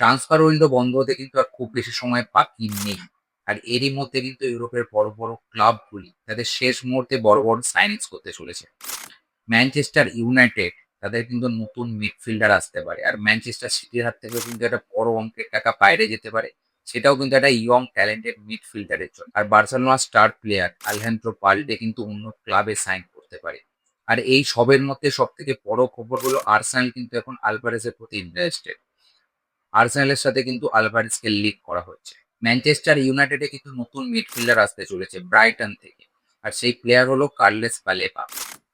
Transfer window বন্ধ হতে কিন্তু আর খুব বেশি সময় বাকি নেই। আর এরই মধ্যে কিন্তু ইউরোপের বড় বড় ক্লাবগুলি তাদের শেষ মুহূর্তে বড় বড় সাইনিংস করতে চলেছে। ম্যানচেস্টার ইউনাইটেড তাদের কিন্তু নতুন মিডফিল্ডার আসতে পারে, আর ম্যানচেস্টার সিটির হাত থেকেও কিন্তু একটা বড় অঙ্কের টাকা বাইরে যেতে পারে, সেটাও কিন্তু একটা ইয়ং ট্যালেন্টেড মিডফিল্ডারের জন্য। আর বার্সেলোনার স্টার প্লেয়ার আলহান্দ্রো বালদে কিন্তু অন্য ক্লাবে সাইন করতে পারে। আর এই সবের মধ্যে সব থেকে বড় খবর হলো আর্সেনাল কিন্তু এখন আলভারেজের প্রতি ইন্টারেস্টেড। আর্সেনালের সাথে কিন্তু আলভারেজকে লিগ করা হচ্ছে। ম্যানচেস্টার ইউনাইটেডে কিন্তু নতুন মিডফিল্ডার আসতে চলেছে ব্রাইটন থেকে, আর সেই প্লেয়ার হলো কার্লেস বালেবা।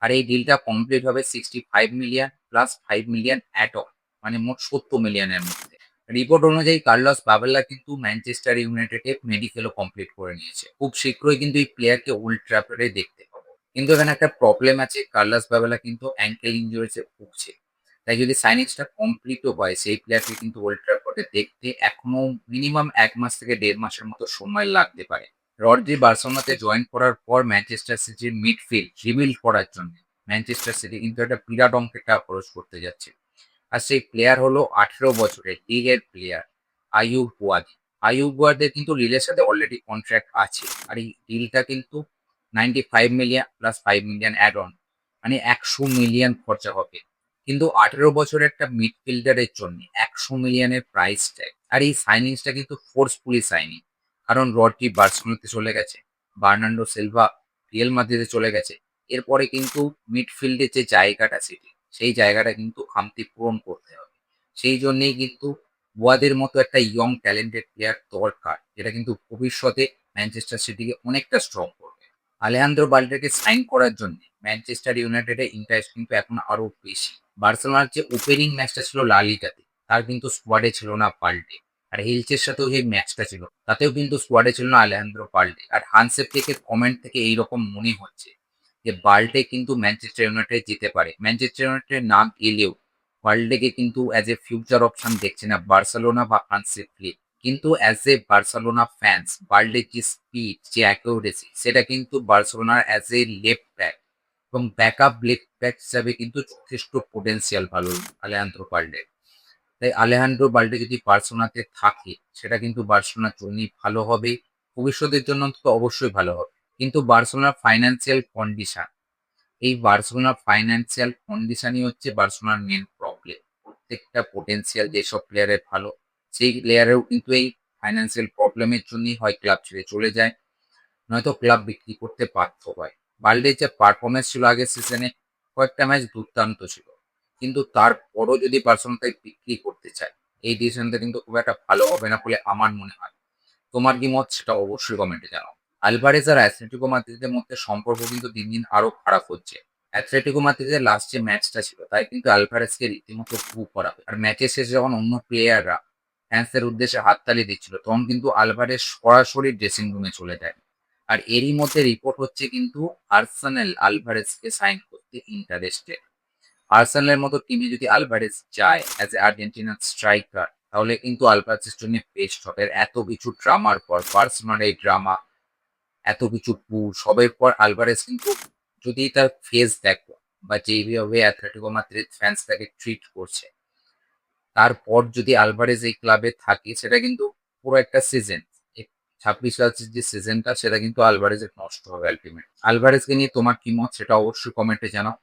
আর এই ডিলটা কমপ্লিট হবে 65 million plus 5 million add on, মানে মোট 70 মিলিয়নের মধ্যে। রিপোর্ট অনুযায়ী কার্লস বাবেলা কিন্তু ম্যানচেস্টার ইউনাইটেডে মেডিকেলও কমপ্লিট করে নিয়েছে। খুব শীঘ্রই কিন্তু এই প্লেয়ারকে ওল্ড ট্র্যাফোর্ডে দেখতে পাবো। কিন্তু এখানে একটা প্রবলেম আছে, কার্লস বাবেলা কিন্তু অ্যাঙ্কেল ইনজুরিতে ভুগছে। তাই যদি সাইনিংসটা কমপ্লিটও হয়, সেই প্লেয়ারকে কিন্তু ওল্ড ট্র্যাফোর্ডে দেখতে এখনো মিনিমাম 1 মাস থেকে 1.5 মাসের মতো সময় লাগতে পারে। রড্রি বার্সেলোনাতে জয়েন করার পর ম্যানচেস্টার সিটির মিডফিল্ড রিবিল্ড করার জন্য ম্যানচেস্টার সিটি কিন্তু একটা বিরাট অঙ্কের টাকা খরচ করতে যাচ্ছে। আর সেই প্লেয়ার হলো 18 বছরের লিগের প্লেয়ার আইয়ুব বুয়াদি। আইয়ুব বুয়াদের কিন্তু লিলের সাথে অলরেডি কন্ট্রাক্ট আছে, আর এই ডিলটা কিন্তু 95 million plus 5 million add on, মানে 100 মিলিয়ন খরচা হবে। কিন্তু 18 বছরের একটা মিডফিল্ডারের জন্য 100 মিলিয়নের প্রাইস ট্যাগ। আর এই সাইনিংসটা কিন্তু ফোর্সফুলি সাইনিং, কারণ রড্রি বার্সেলোনাতে চলে গেছে, বার্নার্ডো সিলভা রিয়াল মাদ্রিদে চলে গেছে। এরপরে কিন্তু মিডফিল্ডে যে জায়গাটা সিটি, সেই জায়গাটা কিন্তু খামতি পূরণ করতে হবে। সেই জন্যেই কিন্তু বুয়াদের মতো একটা ইয়ং ট্যালেন্টেড প্লেয়ার দরকার, যেটা কিন্তু ভবিষ্যতে ম্যানচেস্টার সিটিকে অনেকটা স্ট্রং করবে। আলেহান্দ্রো বাল্ডেকে সাইন করার জন্য ম্যানচেস্টার ইউনাইটেডের ইন্টারেস্ট কিন্তু এখন আরো বেশি। বার্সেলোনার যে ওপেনিং ম্যাচটা ছিল লা লিগাতে, তার কিন্তু স্কোয়াডে ছিল না বাল্ডে। আর হিলচের সাথেও যে ম্যাচটা ছিল, তাতেও কিন্তু স্কোয়াডে ছিল না আলেহান্দ্রো বাল্ডে। আর হানসের থেকে কমেন্ট থেকে এইরকম মনে হচ্ছে যে বাল্ডে কিন্তু ম্যানচেস্টার ইউনাইটেড যেতে পারে। ম্যানচেস্টার ইউনাইটেড না গেলেও বাল্ডেকে কিন্তু অ্যাজ এ ফিউচার অপশন দেখছে না বার্সেলোনা বা হান্সি ফ্লিক। কিন্তু অ্যাজ এ বার্সেলোনা ফ্যান্স, বাল্ডের যে স্পিড, যে অ্যাকিউরেসি, সেটা কিন্তু বার্সেলোনার অ্যাজ এ লেফট ব্যাক এবং ব্যাকআপ লেফট ব্যাক হিসাবে কিন্তু যথেষ্ট পোটেন্সিয়াল ভালো আলেহান্দ্রো বাল্ডে। তাই আলেহান্দ্রো বাল্ডে যদি বার্সেলোনাতে থাকে, সেটা কিন্তু বার্সেলোনার জন্যই ভালো হবে, ভবিষ্যতের জন্য তো অবশ্যই ভালো হবে। কিন্তু বার্সেলোনার ফাইন্যান্সিয়াল কন্ডিশন, এই বার্সেলোনার ফাইন্যান্সিয়াল কন্ডিশনই হচ্ছে বার্সেলোনার মেন প্রবলেম। প্রত্যেকটা পোটেন্সিয়াল যেসব প্লেয়ারের ভালো, সেই প্লেয়ারেও কিন্তু এই ফাইন্যান্সিয়াল প্রবলেমের জন্যই হয় ক্লাব ছেড়ে চলে যায়, নয়তো ক্লাব বিক্রি করতে বাধ্য হয়। বার্লির যে পারফরমেন্স ছিল আগের সিজনে, কয়েকটা ম্যাচ দুর্দান্ত ছিল, কিন্তু তারপরও যদি বার্সেলোনা তাই বিক্রি করতে চায়, এই ডিসিশনটা কিন্তু খুব একটা ভালো হবে না বলে আমার মনে হয়। তোমার কি মত, সেটা অবশ্যই কমেন্টে জানাও। আলভারেজ আর অ্যাথলেটিকো মাদ্রিদের মধ্যে সম্পর্ক কিন্তু দিন দিন আরো খারাপ হচ্ছে। অ্যাথলেটিকো মাদ্রিদের লাস্ট যে ম্যাচটা ছিল, তাই কিন্তু আলভারেজকে রীতিমতো বু করা হয়। আর ম্যাচের শেষে যখন অন্য প্লেয়াররা ফ্যান্সের উদ্দেশ্যে হাততালি দিচ্ছিল, তখন কিন্তু আলভারেজ সরাসরি ড্রেসিং রুমে চলে যায়। আর এরই মধ্যে রিপোর্ট হচ্ছে কিন্তু আর্সেনাল আলভারেজকে সাইন করতে ইন্টারেস্টেড। আর্সেনালের মতো টিমে যদি আলভারেজ যায় অ্যাজ এ আর্জেন্টিনার স্ট্রাইকার, তাহলে কিন্তু আলভারেজের জন্য বেস্ট হবে। আর এত কিছু ড্রামার পর, পার্সোনাল এই ড্রামা, এত কিছু সবের পর আলভারেজ কিন্তু, যদি তার ফেস দেখো বা যেভাবে অ্যাথলেটিকো মাদ্রিদ ফ্যান্স তাকে ট্রিট করছে, তারপর যদি আলভারেজ এই ক্লাবে থাকে, সেটা কিন্তু পুরো একটা সিজন, 26 সালের যে সিজনটা, সেটা কিন্তু আলভারেজের নষ্ট হবে আলটিমেট। আলভারেজকে নিয়ে তোমার কি মত, সেটা অবশ্যই কমেন্টে জানাও।